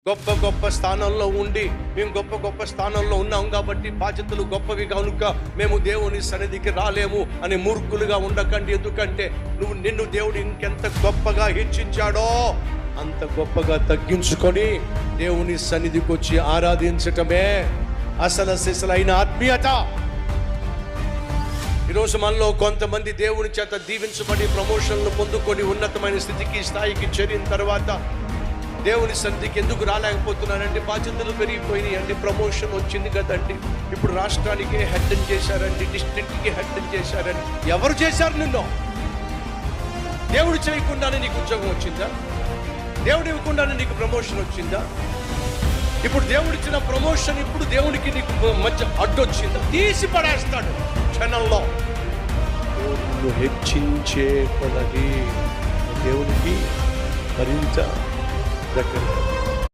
గొప్ప గొప్ప స్థానంలో ఉండి మేము గొప్ప గొప్ప స్థానంలో ఉన్నాం కాబట్టి బాధ్యతలు గొప్పవి కనుక మేము దేవుని సన్నిధికి రాలేము అని మూర్ఖులుగా ఉండకండి. ఎందుకంటే నిన్ను దేవుడు ఇంకెంత గొప్పగా హెచ్చించాడో అంత గొప్పగా తగ్గించుకొని దేవుని సన్నిధికి వచ్చి ఆరాధించటమే అసలు సిసలైన ఆత్మీయత. ఈరోజు మనలో కొంతమంది దేవుని చేత దీవించబడి ప్రమోషన్లు పొందుకొని ఉన్నతమైన స్థితికి స్థాయికి చేరిన తర్వాత దేవుని సన్నిధికి ఎందుకు రాలేకపోతున్నారంటే బాధ్యతలు పెరిగిపోయినాయి అండి. ప్రమోషన్ వచ్చింది కదండి, ఇప్పుడు రాష్ట్రానికి హెడ్ చేశారండి, డిస్ట్రిక్ట్కి హెడ్ చేశారండి. ఎవరు చేశారు నిన్ను? దేవుడు చేయకుండానే నీకు ఉద్యోగం వచ్చిందా? దేవుడు ఇవ్వకుండానే నీకు ప్రమోషన్ వచ్చిందా? ఇప్పుడు దేవుడు ఇచ్చిన ప్రమోషన్ ఇప్పుడు దేవునికి నీకు మధ్య అడ్డొచ్చిందా? తీసి పడేస్తాడు క్షణంలో. దేవుడు హెచ్చించే కొలది దేవునికి మరింత దగ్గర